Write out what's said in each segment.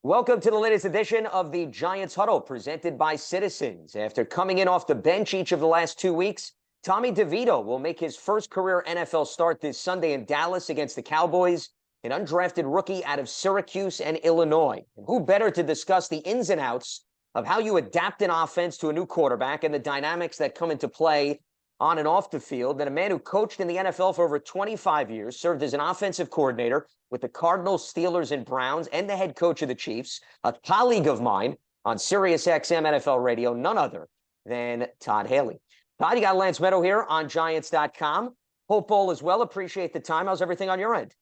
Welcome to the latest edition of the Giants Huddle, presented by Citizens. After coming in off the bench each of the last 2 weeks, Tommy DeVito will make his first career NFL start this Sunday in Dallas against the Cowboys, an undrafted rookie out of Syracuse and Illinois. And who better to discuss the ins and outs of how you adapt an offense to a new quarterback and the dynamics that come into play on and off the field than a man who coached in the NFL for over 25 years, served as an offensive coordinator with the Cardinals, Steelers, and Browns, and the head coach of the Chiefs, a colleague of mine on Sirius XM NFL Radio, none other than Todd Haley. Todd, you got Lance Medow here on Giants.com. Hope all is well. Appreciate the time. How's everything on your end?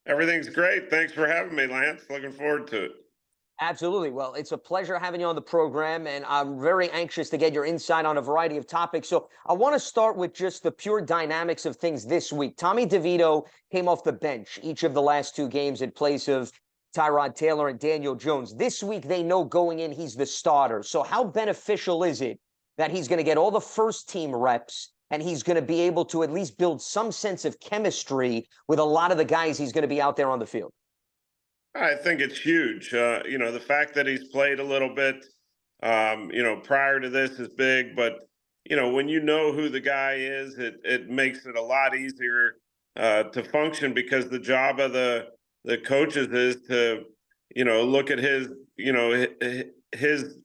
Everything's great. Thanks for having me, Lance. Looking forward to it. Absolutely. Well, it's a pleasure having you on the program, and I'm very anxious to get your insight on a variety of topics. So I want to start with just the pure dynamics of things this week. Tommy DeVito came off the bench each of the last 2 games in place of Tyrod Taylor and Daniel Jones. This week, they know going in he's the starter. So how beneficial is it that he's going to get all the first-team reps and he's going to be able to at least build some sense of chemistry with a lot of the guys he's going to be out there on the field? I think it's huge. The fact that he's played a little bit, prior to this is big. But, when you know who the guy is, it makes it a lot easier to function, because the job of the coaches is to, look at his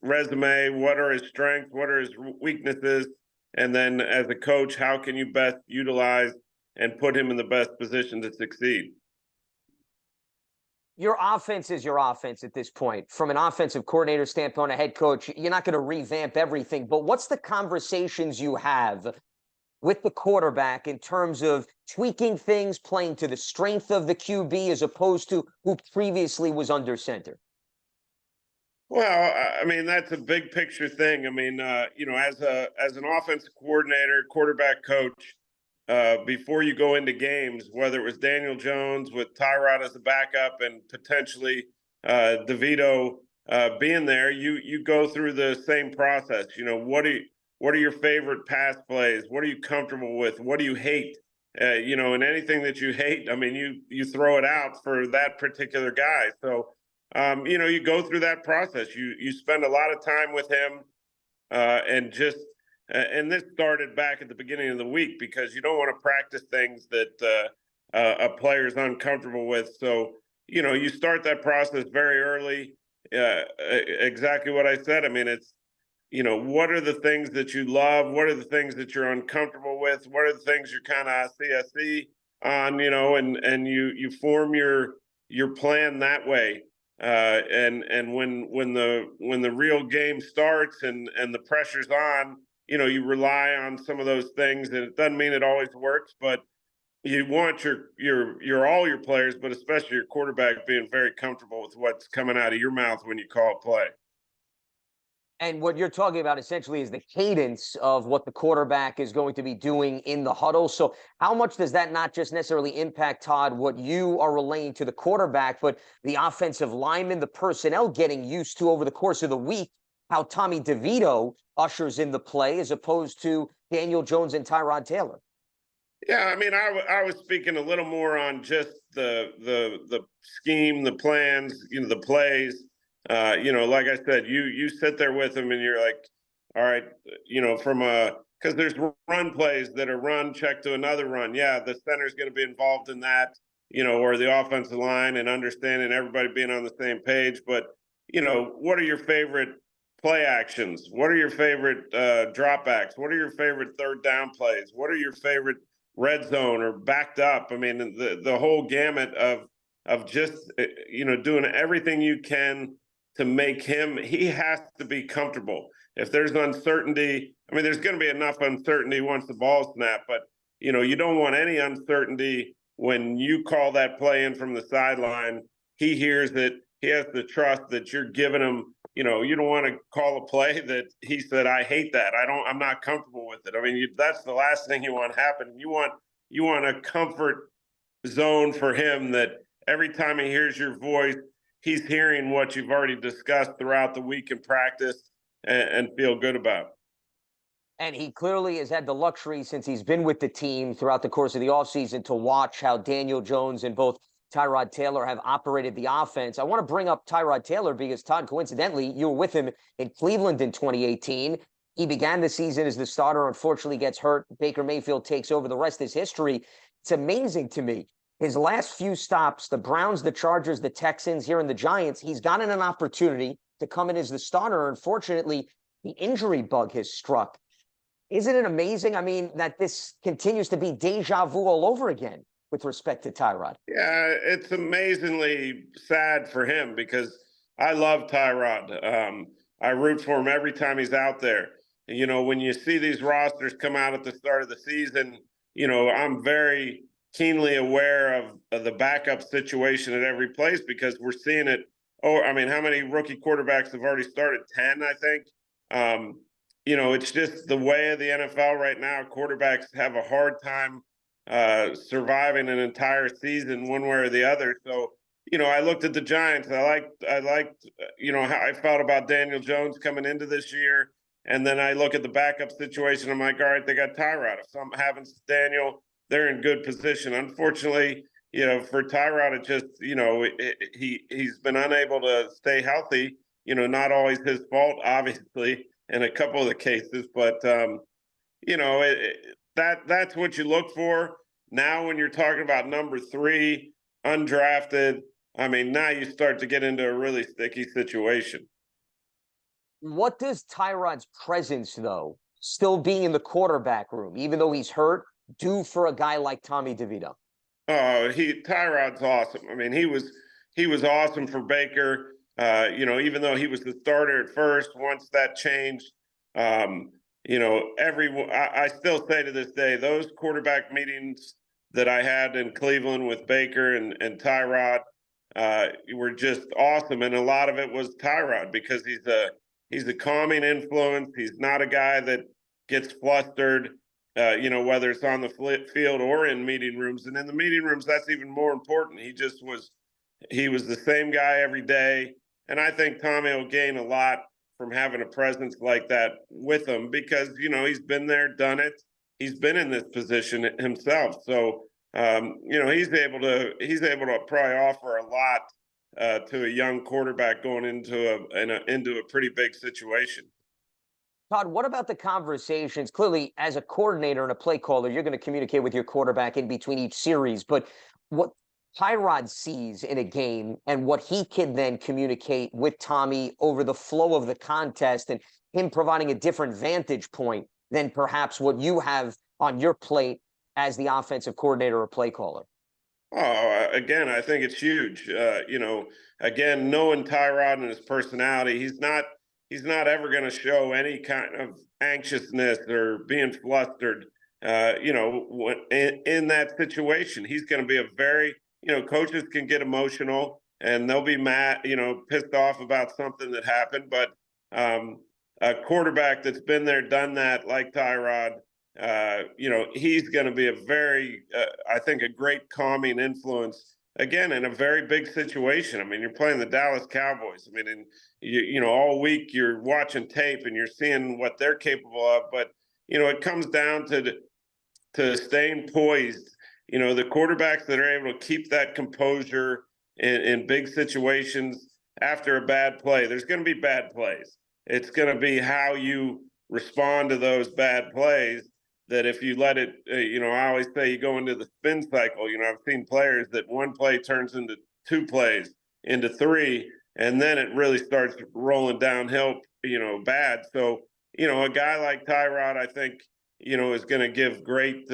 resume, what are his strengths, what are his weaknesses, and then as a coach, how can you best utilize and put him in the best position to succeed? Your offense is your offense at this point. From an offensive coordinator standpoint, a head coach, you're not going to revamp everything. But what's the conversations you have with the quarterback in terms of tweaking things, playing to the strength of the QB as opposed to who previously was under center? Well, I mean, that's a big picture thing. I mean, as an offensive coordinator, quarterback coach, before you go into games, whether it was Daniel Jones with Tyrod as a backup and potentially DeVito being there, you go through the same process. What are your favorite pass plays? What are you comfortable with? What do you hate? And anything that you hate, I mean, you throw it out for that particular guy. So, you go through that process. You spend a lot of time with him, and this started back at the beginning of the week, because you don't want to practice things that a player's uncomfortable with. So, you start that process very early. Exactly what I said. I mean, it's, what are the things that you love? What are the things that you're uncomfortable with? What are the things you're kind of CSE on, and you form your plan that way. And when the real game starts and the pressure's on, you rely on some of those things, and it doesn't mean it always works, but you want all your players, but especially your quarterback, being very comfortable with what's coming out of your mouth when you call a play. And what you're talking about essentially is the cadence of what the quarterback is going to be doing in the huddle. So how much does that not just necessarily impact, Todd, what you are relaying to the quarterback, but the offensive linemen, the personnel getting used to over the course of the week, how Tommy DeVito ushers in the play as opposed to Daniel Jones and Tyrod Taylor? Yeah, I mean, I was speaking a little more on just the scheme, the plans, the plays. Like I said, you sit there with them and you're like, all right, because there's run plays that are run, check to another run. Yeah, the center's going to be involved in that, or the offensive line, and understanding everybody being on the same page. But, what are your favorite play actions? What are your favorite dropbacks? What are your favorite third down plays? What are your favorite red zone or backed up? I mean, the whole gamut of just, doing everything you can to make he has to be comfortable. If there's uncertainty, I mean, there's going to be enough uncertainty once the ball's snapped, but, you don't want any uncertainty when you call that play in from the sideline. He hears it. He has the trust that you're giving him. You don't want to call a play that he said, I hate that. I'm not comfortable with it. I mean, that's the last thing you want to happen. You want a comfort zone for him, that every time he hears your voice, he's hearing what you've already discussed throughout the week in practice, and feel good about. And he clearly has had the luxury, since he's been with the team throughout the course of the offseason, to watch how Daniel Jones and both Tyrod Taylor have operated the offense. I want to bring up Tyrod Taylor because, Todd, coincidentally, you were with him in Cleveland in 2018. He began the season as the starter, unfortunately gets hurt. Baker Mayfield takes over. The rest is history. It's amazing to me. His last few stops, the Browns, the Chargers, the Texans, here in the Giants, he's gotten an opportunity to come in as the starter. Unfortunately, the injury bug has struck. Isn't it amazing? I mean, that this continues to be deja vu all over again with respect to Tyrod. Yeah, it's amazingly sad for him because I love Tyrod. I root for him every time he's out there. You know, when you see these rosters come out at the start of the season, you know, I'm very keenly aware of the backup situation at every place because we're seeing it. Oh, I mean, how many rookie quarterbacks have already started? 10, I think. You know, it's just the way of the NFL right now. Quarterbacks have a hard time surviving an entire season one way or the other. So, you know, I looked at the Giants. I liked, you know, how I felt about Daniel Jones coming into this year. And then I look at the backup situation. I'm like, all right, they got Tyrod. If something happens to Daniel, they're in good position. Unfortunately, you know, for Tyrod, it just, you know, he's been unable to stay healthy. You know, not always his fault, obviously, in a couple of the cases, but you know, that's what you look for. Now, when you're talking about number 3, undrafted, I mean, now you start to get into a really sticky situation. What does Tyrod's presence, though, still being in the quarterback room, even though he's hurt, do for a guy like Tommy DeVito? Oh, Tyrod's awesome. I mean, he was awesome for Baker. You know, even though he was the starter at first, once that changed, you know, I still say to this day, those quarterback meetings that I had in Cleveland with Baker and Tyrod were just awesome. And a lot of it was Tyrod because he's a calming influence. He's not a guy that gets flustered, you know, whether it's on the field or in meeting rooms. And in the meeting rooms, that's even more important. He was the same guy every day. And I think Tommy will gain a lot from having a presence like that with him because, you know, he's been there, done it. He's been in this position himself. So, you know, he's able to probably offer a lot to a young quarterback going into a pretty big situation. Todd, what about the conversations? Clearly, as a coordinator and a play caller, you're going to communicate with your quarterback in between each series. But what Tyrod sees in a game and what he can then communicate with Tommy over the flow of the contest and him providing a different vantage point than perhaps what you have on your plate as the offensive coordinator or play caller? Oh, again, I think it's huge. You know, again, knowing Tyrod and his personality, he's not ever going to show any kind of anxiousness or being flustered. You know, in that situation, he's going to be a very, you know, coaches can get emotional and they'll be mad, you know, pissed off about something that happened. But a quarterback that's been there, done that, like Tyrod, you know, he's going to be a very, I think, a great calming influence. Again, in a very big situation. I mean, you're playing the Dallas Cowboys. I mean, and you know, all week you're watching tape and you're seeing what they're capable of. But you know, it comes down to staying poised. You know, the quarterbacks that are able to keep that composure in big situations after a bad play. There's going to be bad plays. It's going to be how you respond to those bad plays. That if you let it, you know, I always say you go into the spin cycle. You know, I've seen players that one play turns into 2 plays, into 3, and then it really starts rolling downhill, you know, bad. So, you know, a guy like Tyrod, I think, you know, is going to give great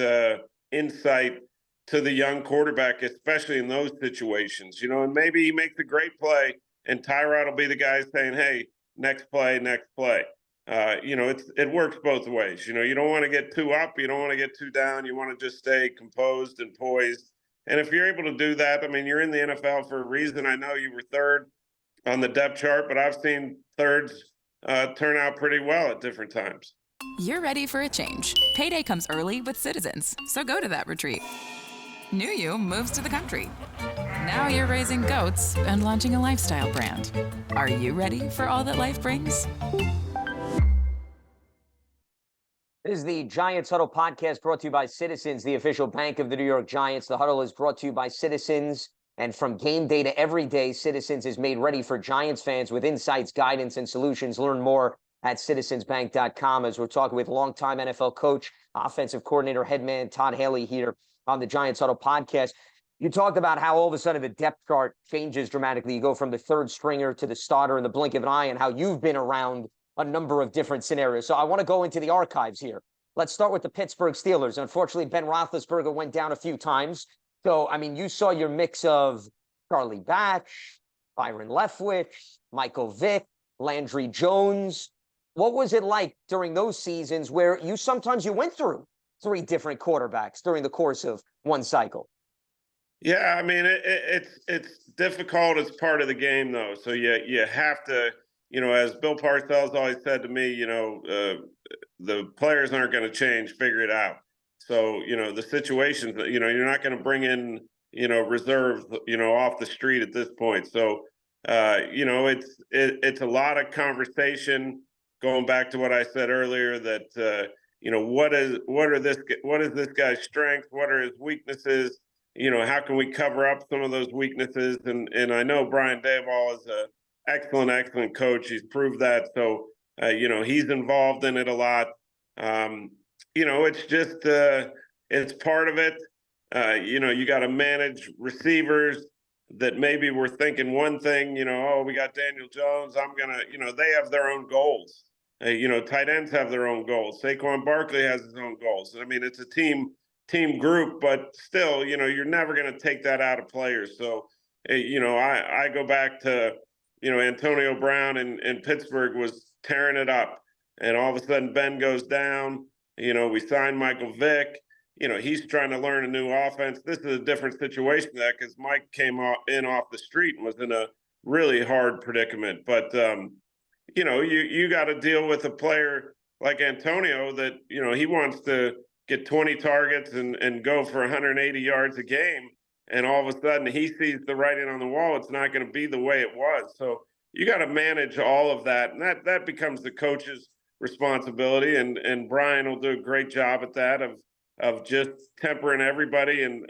insight to the young quarterback, especially in those situations, you know, and maybe he makes a great play and Tyrod will be the guy saying, hey, next play, next play. You know, it works both ways. You know, you don't want to get too up. You don't want to get too down. You want to just stay composed and poised. And if you're able to do that, I mean, you're in the NFL for a reason. I know you were 3rd on the depth chart, but I've seen 3rds turn out pretty well at different times. You're ready for a change. Payday comes early with Citizens, so go to that retreat. New You moves to the country. Now you're raising goats and launching a lifestyle brand. Are you ready for all that life brings? This is the Giants Huddle podcast brought to you by Citizens, the official bank of the New York Giants. The Huddle is brought to you by Citizens. And from game day to every day, Citizens is made ready for Giants fans with insights, guidance, and solutions. Learn more at citizensbank.com as we're talking with longtime NFL coach, offensive coordinator, head man Todd Haley here on the Giants Huddle podcast. You talked about how all of a sudden the depth chart changes dramatically. You go from the third stringer to the starter in the blink of an eye, and how you've been around a number of different scenarios. So I want to go into the archives here. Let's start with the Pittsburgh Steelers. Unfortunately, Ben Roethlisberger went down a few times. So, I mean, you saw your mix of Charlie Batch, Byron Leftwich, Michael Vick, Landry Jones. What was it like during those seasons where sometimes you went through 3 different quarterbacks during the course of one cycle? Yeah, I mean, it's difficult as part of the game, though. So you have to, as Bill Parcells always said to me, the players aren't going to change, figure it out. So, the situations that, you're not going to bring in, reserves, off the street at this point. So, it's a lot of conversation going back to what I said earlier that, what is this guy's strength? What are his weaknesses? How can we cover up some of those weaknesses? And I know Brian Daboll is an excellent coach. He's proved that. So, he's involved in it a lot. It's just, it's part of it. You got to manage receivers that maybe we're thinking one thing, we got Daniel Jones. They have their own goals. Tight ends have their own goals. Saquon Barkley has his own goals. I mean, it's a team group, but still, you're never going to take that out of players. So, I go back to, Antonio Brown in Pittsburgh was tearing it up. And all of a sudden Ben goes down. We signed Michael Vick. He's trying to learn a new offense. This is a different situation there because Mike came in off the street and was in a really hard predicament. But, you got to deal with a player like Antonio that, he wants to get 20 targets and go for 180 yards a game. And all of a sudden he sees the writing on the wall. It's not going to be the way it was. So you got to manage all of that. And that becomes the coach's responsibility. And Brian will do a great job at that of just tempering everybody and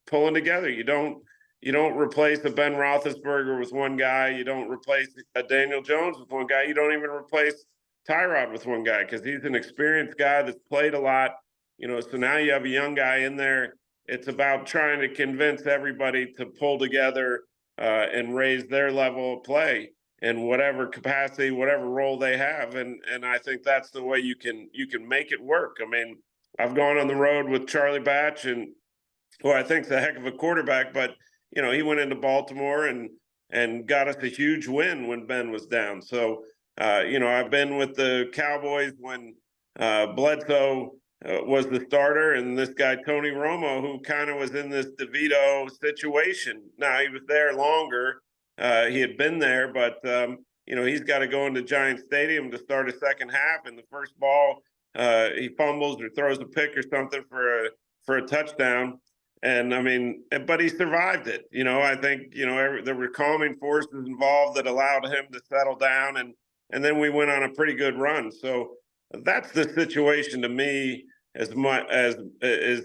pulling together. You don't replace a Ben Roethlisberger with one guy. You don't replace a Daniel Jones with one guy. You don't even replace Tyrod with one guy because he's an experienced guy that's played a lot. So now you have a young guy in there. It's about trying to convince everybody to pull together and raise their level of play in whatever capacity, whatever role they have. And I think that's the way you can make it work. I mean, I've gone on the road with Charlie Batch, and who I think's a heck of a quarterback, but he went into Baltimore and got us a huge win when Ben was down. So I've been with the Cowboys when Bledsoe was the starter, and this guy Tony Romo, who kind of was in this DeVito situation. Now he was there longer. He had been there, but he's got to go into Giants Stadium to start a second half, and the first ball he fumbles or throws a pick or something for a touchdown. And I mean, but he survived it. I think there were calming forces involved that allowed him to settle down, and then we went on a pretty good run. So that's the situation to me as much as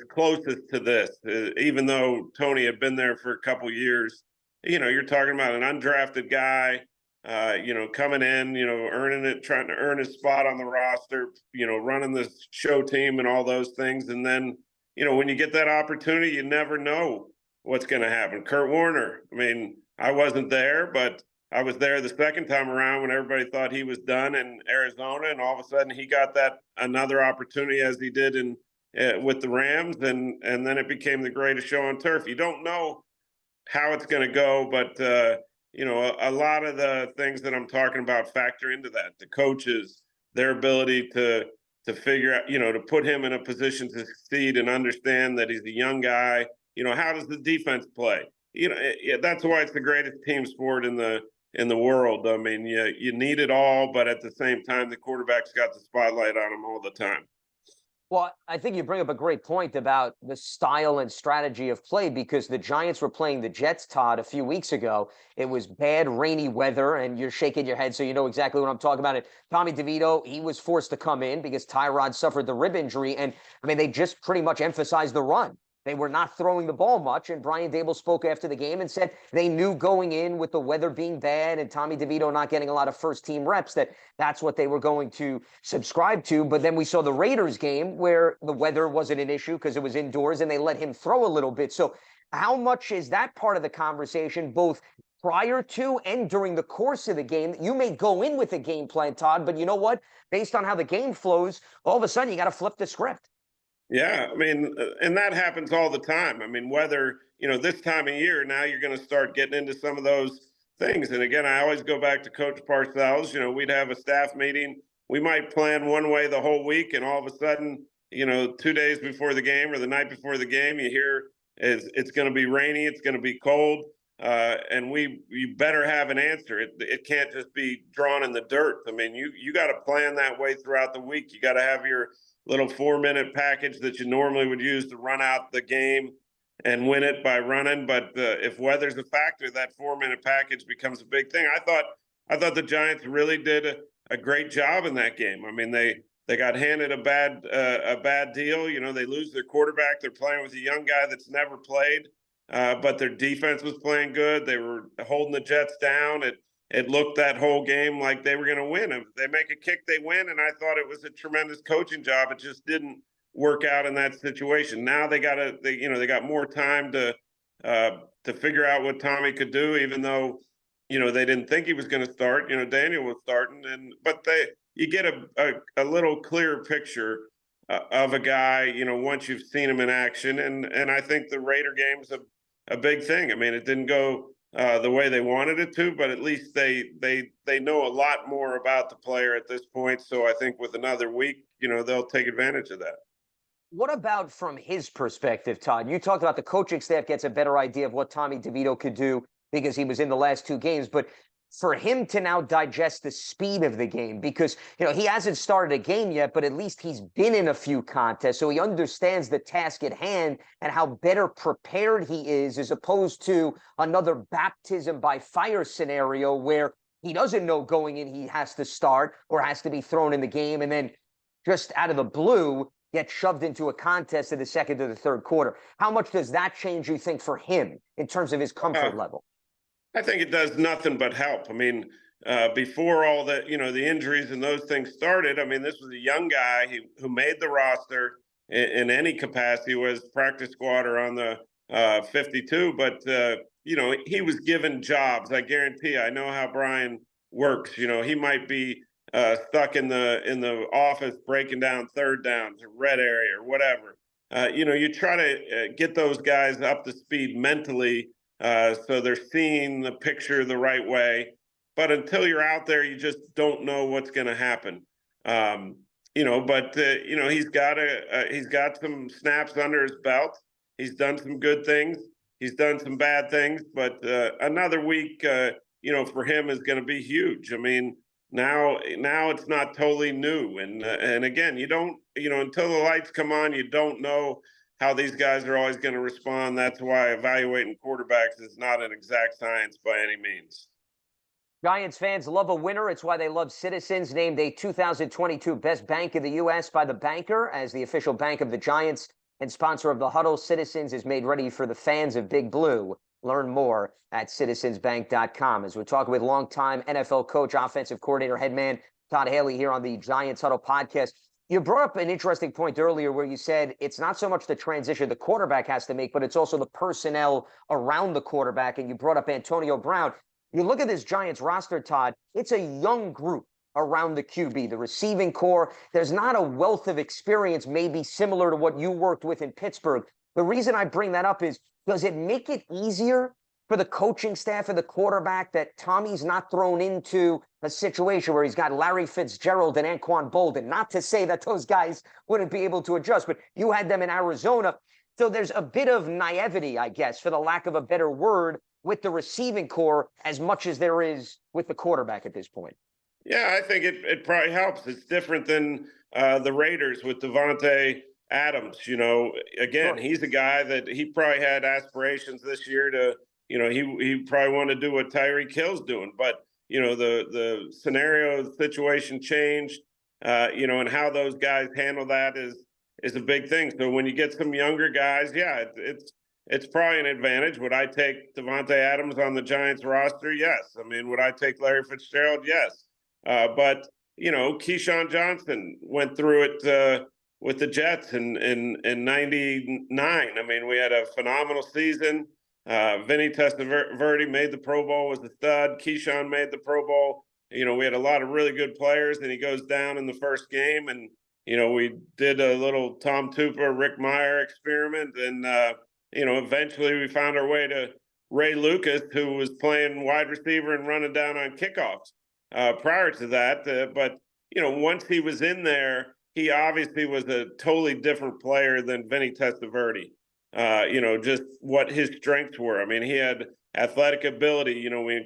closest to this. Even though Tony had been there for a couple years, you're talking about an undrafted guy, coming in, earning it, trying to earn his spot on the roster, running the show team and all those things. And then, when you get that opportunity, you never know what's going to happen. Kurt Warner, I mean, I wasn't there, but I was there the second time around when everybody thought he was done in Arizona, and all of a sudden he got that another opportunity as he did with the Rams, and then it became the greatest show on turf. You don't know how it's going to go, but a lot of the things that I'm talking about factor into that. The coaches, their ability to figure out, to put him in a position to succeed and understand that he's a young guy. How does the defense play? That's why it's the greatest team sport in the world. I mean, you need it all, but at the same time, the quarterback's got the spotlight on him all the time. Well, I think you bring up a great point about the style and strategy of play, because the Giants were playing the Jets, Todd, a few weeks ago. It was bad, rainy weather, and you're shaking your head, so you know exactly what I'm talking about. And Tommy DeVito, he was forced to come in because Tyrod suffered the rib injury. And, I mean, they just pretty much emphasized the run. they were not throwing the ball much. And Brian Dable spoke after the game and said they knew going in with the weather being bad and Tommy DeVito not getting a lot of first team reps that that's what they were going to subscribe to. But then we saw the Raiders game where the weather wasn't an issue because it was indoors and they let him throw a little bit. So how much is that part of the conversation, both prior to and during the course of the game? You may go in with a game plan, Todd, but you know what? Based on how the game flows, all of a sudden you got to flip the script. Yeah, I mean, and that happens all the time. I mean, whether, this time of year, now you're going to start getting into some of those things. And again, I always go back to Coach Parcells. We'd have a staff meeting. We might plan one way the whole week, and all of a sudden, 2 days before the game or the night before the game, you hear it's going to be rainy, it's going to be cold, and you better have an answer. It can't just be drawn in the dirt. I mean, you got to plan that way throughout the week. You got to have your little 4-minute package that you normally would use to run out the game and win it by running. But if weather's a factor, that 4-minute package becomes a big thing. I thought the Giants really did a great job in that game. I mean, they got handed a bad deal. They lose their quarterback. They're playing with a young guy that's never played, but their defense was playing good. They were holding the Jets down. It looked that whole game like they were going to win. If they make a kick, they win. And I thought it was a tremendous coaching job. It just didn't work out in that situation. Now they got more time to figure out what Tommy could do, even though, they didn't think he was going to start. Daniel was starting, but you get a little clearer picture of a guy, once you've seen him in action. And I think the Raider game's a big thing. I mean, it didn't go the way they wanted it to, but at least they know a lot more about the player at this point. So I think with another week, they'll take advantage of that. What about from his perspective, Todd? You talked about the coaching staff gets a better idea of what Tommy DeVito could do because he was in the last 2 games, but for him to now digest the speed of the game, because, he hasn't started a game yet, but at least he's been in a few contests. So he understands the task at hand and how better prepared he is, as opposed to another baptism by fire scenario where he doesn't know going in he has to start or has to be thrown in the game. And then just out of the blue, get shoved into a contest in the second or the third quarter. How much does that change, you think, for him in terms of his comfort level? I think it does nothing but help. I mean, before all the, the injuries and those things started, I mean, this was a young guy who made the roster in any capacity, was practice squad or on the 52. But, he was given jobs. I guarantee I know how Brian works. He might be stuck in the office breaking down third downs or red area or whatever. You try to get those guys up to speed mentally, so they're seeing the picture the right way. But until you're out there, you just don't know what's going to happen. He's got some snaps under his belt. He's done some good things. He's done some bad things. But another week, for him is going to be huge. I mean, now it's not totally new. And again, you don't, until the lights come on, you don't know how these guys are always going to respond. That's why evaluating quarterbacks is not an exact science by any means. Giants fans love a winner. It's why they love Citizens, named a 2022 Best Bank in the U.S. by The Banker as the official bank of the Giants and sponsor of the Huddle. Citizens is made ready for the fans of Big Blue. Learn more at citizensbank.com. As we're talking with longtime NFL coach, offensive coordinator, head man Todd Haley here on the Giants Huddle podcast. You brought up an interesting point earlier where you said it's not so much the transition the quarterback has to make, but it's also the personnel around the quarterback. And you brought up Antonio Brown. You look at this Giants roster, Todd, it's a young group around the QB, the receiving core. There's not a wealth of experience, maybe similar to what you worked with in Pittsburgh. The reason I bring that up is, does it make it easier for the coaching staff and the quarterback that Tommy's not thrown into a situation where he's got Larry Fitzgerald and Anquan Bolden? Not to say that those guys wouldn't be able to adjust, but you had them in Arizona. So there's a bit of naivety, I guess, for the lack of a better word, with the receiving core as much as there is with the quarterback at this point. Yeah, I think it probably helps. It's different than the Raiders with Devontae Adams. Again, He's a guy that he probably had aspirations this year to, he probably wanted to do what Tyreek Hill's doing. But, the scenario, the situation changed, and how those guys handle that is a big thing. So when you get some younger guys, yeah, it's probably an advantage. Would I take Devontae Adams on the Giants roster? Yes. I mean, would I take Larry Fitzgerald? Yes. But Keyshawn Johnson went through it with the Jets in '99. I mean, we had a phenomenal season. Vinny Testaverde made the Pro Bowl, was a stud. Keyshawn made the Pro Bowl. We had a lot of really good players, and he goes down in the first game. And, we did a little Tom Tupa, Rick Meyer experiment. And, eventually we found our way to Ray Lucas, who was playing wide receiver and running down on kickoffs prior to that. But, once he was in there, he obviously was a totally different player than Vinny Testaverde. Just what his strengths were. I mean, he had athletic ability. We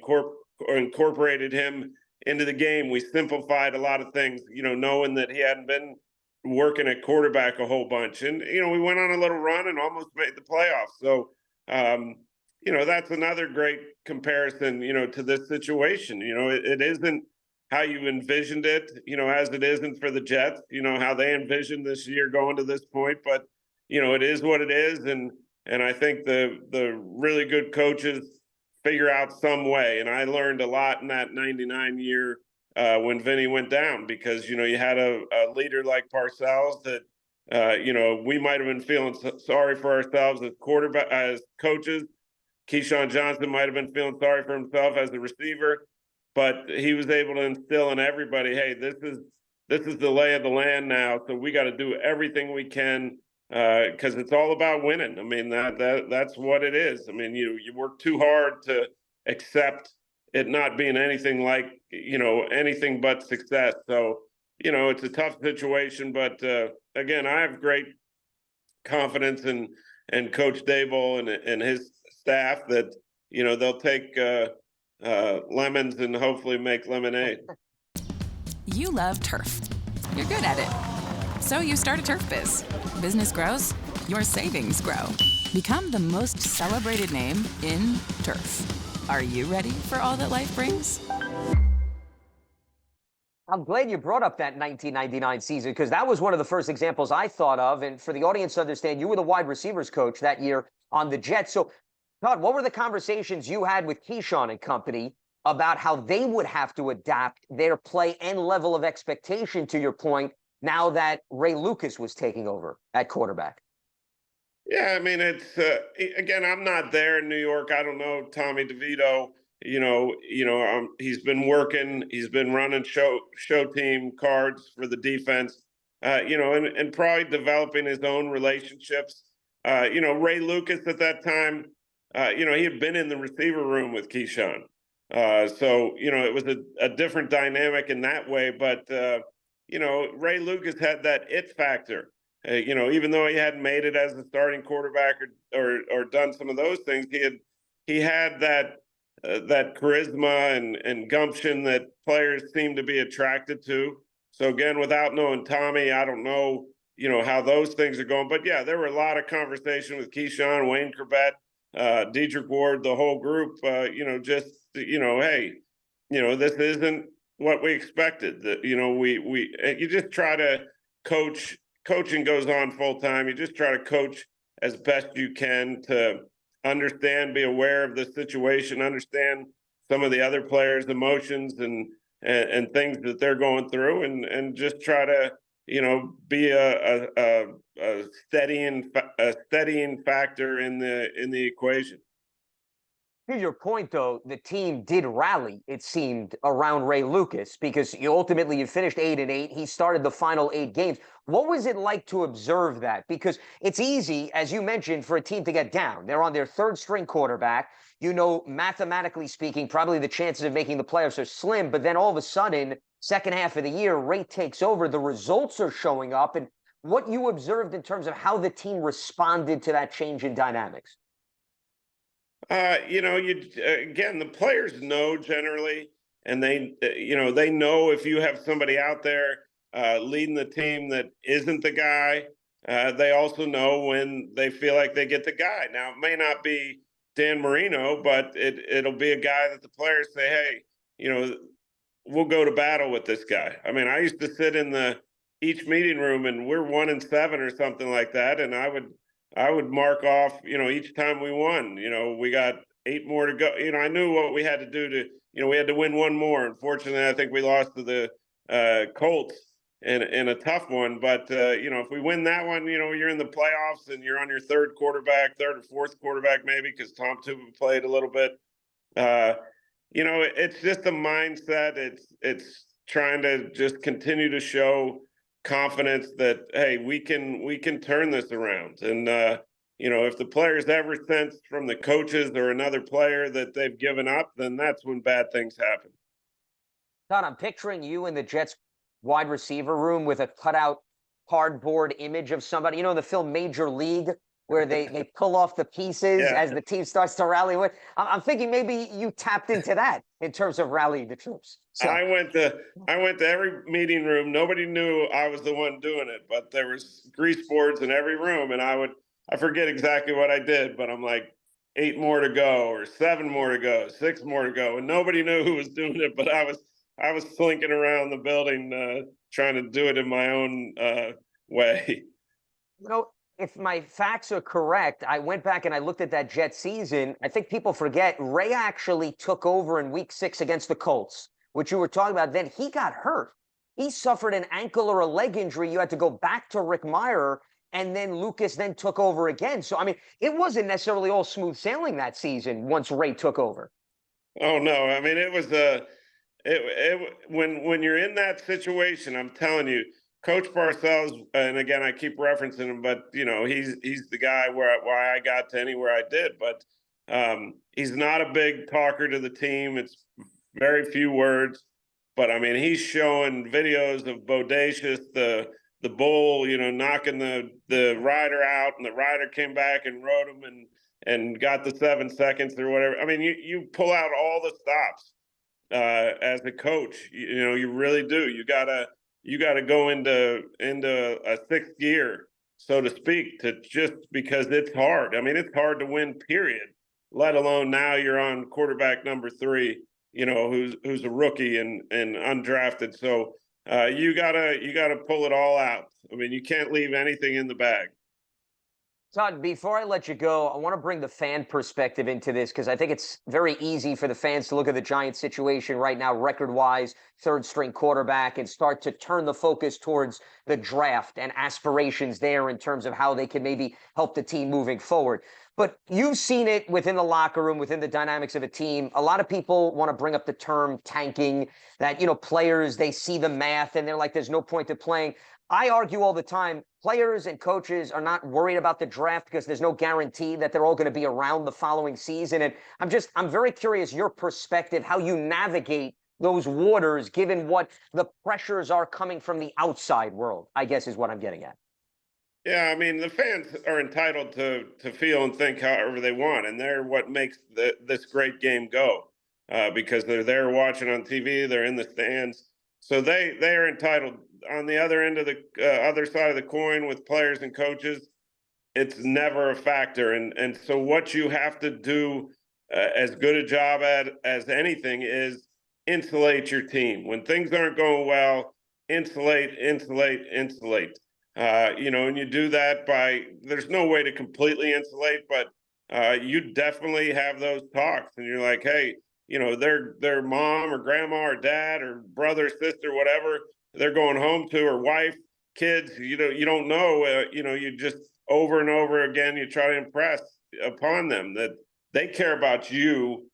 incorporated him into the game. We simplified a lot of things, knowing that he hadn't been working at quarterback a whole bunch. And, we went on a little run and almost made the playoffs. So, that's another great comparison, to this situation. It isn't how you envisioned it, as it isn't for the Jets, how they envisioned this year going to this point. But, it is what it is. And I think the really good coaches figure out some way. And I learned a lot in that 99 year when Vinny went down, because, you had a leader like Parcells that, we might have been feeling sorry for ourselves as coaches. Keyshawn Johnson might have been feeling sorry for himself as a receiver, but he was able to instill in everybody, hey, this is the lay of the land now. So we got to do everything we can, because it's all about winning. I mean, that's what it is. I mean, you work too hard to accept it not being anything like, anything but success. So, it's a tough situation, but again, I have great confidence in Coach Dable and his staff that, they'll take lemons and hopefully make lemonade. You love turf. You're good at it. So you start a turf biz. Business grows, your savings grow. Become the most celebrated name in turf. Are you ready for all that life brings? I'm glad you brought up that 1999 season, because that was one of the first examples I thought of. And for the audience to understand, you were the wide receivers coach that year on the Jets. So, Todd, what were the conversations you had with Keyshawn and company about how they would have to adapt their play and level of expectation, to your point, now that Ray Lucas was taking over at quarterback? Yeah, I mean, it's again, I'm not there in New York. I don't know Tommy DeVito. He's been working. He's been running show team cards for the defense. And probably developing his own relationships. Ray Lucas at that time, he had been in the receiver room with Keyshawn. So it was a different dynamic in that way. But Ray Lucas had that it factor. Even though he hadn't made it as a starting quarterback or done some of those things, he had that charisma and gumption that players seem to be attracted to. So again, without knowing Tommy, I don't know, how those things are going. But yeah, there were a lot of conversation with Keyshawn, Wayne Corbett, Dedrick Ward, the whole group. Hey, this isn't what we expected. That you just try to coach. Coaching goes on full time. You just try to coach as best you can to understand, be aware of the situation, understand some of the other players' emotions and things that they're going through, and just try to be a steadying factor in the equation. To your point, though, the team did rally, it seemed, around Ray Lucas, because you finished 8-8. He started the final 8 games. What was it like to observe that? Because it's easy, as you mentioned, for a team to get down. They're on their third string quarterback. Mathematically speaking, probably the chances of making the playoffs are slim. But then all of a sudden, second half of the year, Ray takes over. The results are showing up. And what you observed in terms of how the team responded to that change in dynamics? Again, the players know generally, and they know if you have somebody out there leading the team that isn't the guy. They also know when they feel like they get the guy. Now, it may not be Dan Marino, but it'll be a guy that the players say, hey, we'll go to battle with this guy. I mean, I used to sit in the each meeting room, and we're 1-7 or something like that. And I would mark off, each time we won, we got 8 more to go. I knew what we had to do to, we had to win one more. Unfortunately, I think we lost to the Colts in a tough one. But, if we win that one, you're in the playoffs and you're on your third or fourth quarterback, maybe, because Tom Tuba played a little bit. It's just a mindset. It's trying to just continue to show confidence that, hey, we can turn this around. And if the players ever sense from the coaches or another player that they've given up, then that's when bad things happen. Todd, I'm picturing you in the Jets wide receiver room with a cutout cardboard image of somebody. The film Major League, where they pull off the pieces as the team starts to rally. I'm thinking maybe you tapped into that in terms of rallying the troops. So. I went to every meeting room. Nobody knew I was the one doing it, but there was grease boards in every room, and I forget exactly what I did, but I'm like 8 more to go, or 7 more to go, 6 more to go, and nobody knew who was doing it, but I was slinking around the building trying to do it in my own way. If my facts are correct, I went back and I looked at that Jet season. I think people forget Ray actually took over in week 6 against the Colts, which you were talking about. Then he got hurt. He suffered an ankle or a leg injury. You had to go back to Rick Meyer, and then Lucas then took over again. So, I mean, it wasn't necessarily all smooth sailing that season once Ray took over. Oh, no. I mean, it was when you're in that situation, I'm telling you, Coach Parcells, and again, I keep referencing him, but he's the guy why I got to anywhere I did. But he's not a big talker to the team. It's very few words. But I mean, he's showing videos of Bodacious, the bull, knocking the rider out, and the rider came back and rode him and got the 7 seconds or whatever. I mean, you pull out all the stops as a coach. You really do. You gotta go into a 6th gear, so to speak, just because it's hard. I mean, it's hard to win, period, let alone now you're on quarterback number 3, who's a rookie and undrafted. So you gotta pull it all out. I mean, you can't leave anything in the bag. Todd, before I let you go, I want to bring the fan perspective into this because I think it's very easy for the fans to look at the Giants situation right now, record-wise, third-string quarterback, and start to turn the focus towards the draft and aspirations there in terms of how they can maybe help the team moving forward. But you've seen it within the locker room, within the dynamics of a team. A lot of people want to bring up the term tanking, that, players, they see the math and they're like, there's no point to playing. I argue all the time, players and coaches are not worried about the draft because there's no guarantee that they're all going to be around the following season. And I'm very curious, your perspective, how you navigate those waters, given what the pressures are coming from the outside world, I guess is what I'm getting at. Yeah, I mean, the fans are entitled to feel and think however they want, and they're what makes this great game go because they're there watching on TV, they're in the stands. So they are entitled. On the other end of the other side of the coin with players and coaches, it's never a factor. And so what you have to do as good a job as anything is insulate your team. When things aren't going well, insulate. And you do that by, there's no way to completely insulate, but you definitely have those talks and you're like, hey, their mom or grandma or dad or brother, sister, whatever they're going home to, or wife, kids, you don't know, you just over and over again, you try to impress upon them that they care about you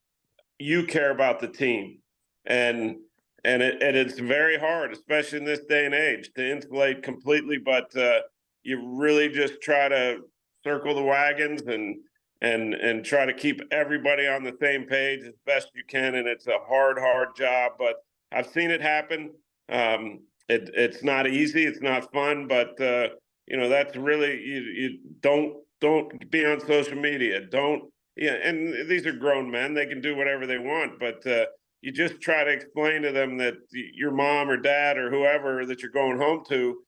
care about the team. And it's very hard, especially in this day and age, to insulate completely, but you really just try to circle the wagons and try to keep everybody on the same page as best you can. And it's a hard job, but I've seen it happen. It's not easy. It's not fun, but that's really, you don't be on social media. And these are grown men. They can do whatever they want, but you just try to explain to them that your mom or dad or whoever that you're going home to,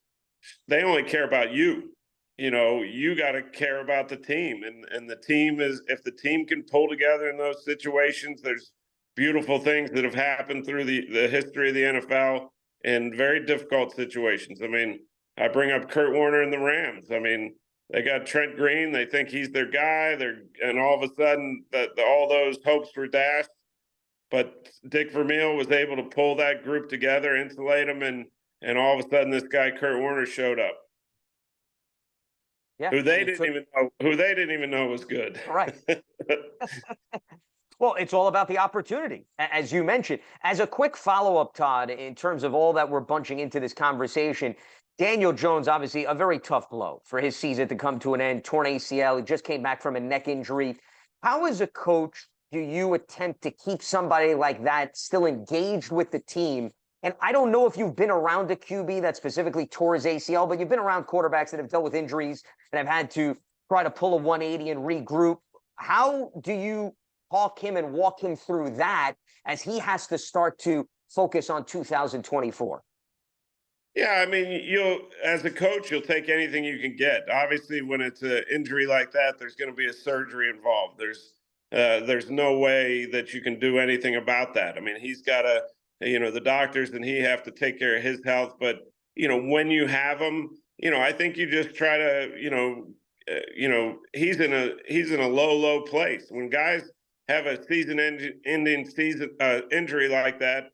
they only care about you. You got to care about the team, and the team is, if the team can pull together in those situations, there's beautiful things that have happened through the history of the NFL in very difficult situations. I mean, I bring up Kurt Warner and the Rams. I mean, they got Trent Green. They think he's their guy. And all of a sudden, all those hopes were dashed. But Dick Vermeil was able to pull that group together, insulate them, and all of a sudden, this guy Kurt Warner showed up. Yeah, who they didn't even know was good. Right. Well, it's all about the opportunity, as you mentioned. As a quick follow-up, Todd, in terms of all that we're bunching into this conversation, Daniel Jones, obviously a very tough blow for his season to come to an end, torn ACL. He just came back from a neck injury. How, as a coach, do you attempt to keep somebody like that still engaged with the team? And I don't know if you've been around a QB that specifically tore his ACL, but you've been around quarterbacks that have dealt with injuries and have had to try to pull a 180 and regroup. How do you talk him and walk him through that as he has to start to focus on 2024? Yeah, I mean, as a coach, you'll take anything you can get. Obviously, when it's an injury like that, there's going to be a surgery involved. There's no way that you can do anything about that. I mean, he's got to, the doctors and he have to take care of his health. But, when you have him, I think you just try to, he's in a low place. When guys have a season-ending injury like that,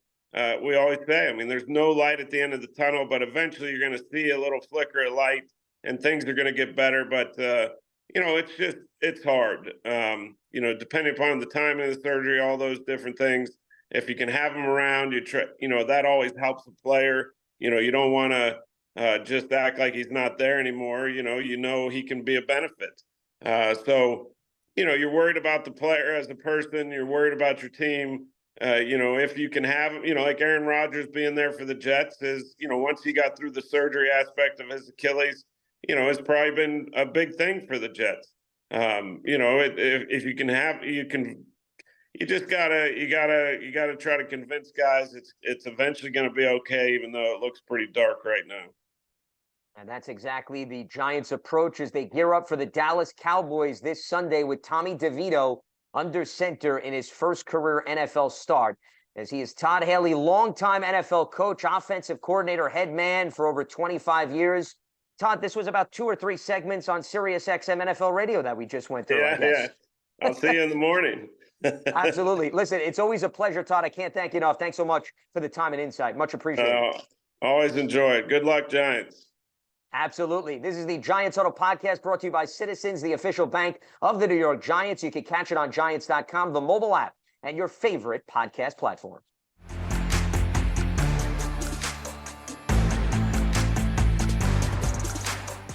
we always say, I mean, there's no light at the end of the tunnel, but eventually you're going to see a little flicker of light and things are going to get better. But, it's hard, depending upon the time of the surgery, all those different things. If you can have them around, that always helps the player. You don't want to just act like he's not there anymore. He can be a benefit. So, you're worried about the player as a person. You're worried about your team. If you can have, like Aaron Rodgers being there for the Jets is, once he got through the surgery aspect of his Achilles, it's probably been a big thing for the Jets. If you can have, you just gotta try to convince guys it's eventually going to be okay, even though it looks pretty dark right now. And that's exactly the Giants' approach as they gear up for the Dallas Cowboys this Sunday with Tommy DeVito under center in his first career NFL start, as he is Todd Haley, longtime NFL coach, offensive coordinator, head man for over 25 years. Todd, this was about 2 or 3 segments on Sirius XM NFL radio that we just went through. Yeah. I'll see you in the morning. Absolutely. Listen, it's always a pleasure, Todd. I can't thank you enough. Thanks so much for the time and insight. Much appreciated. Always enjoy it. Good luck, Giants. Absolutely. This is the Giants Huddle podcast brought to you by Citizens, the official bank of the New York Giants. You can catch it on Giants.com, the mobile app, and your favorite podcast platform.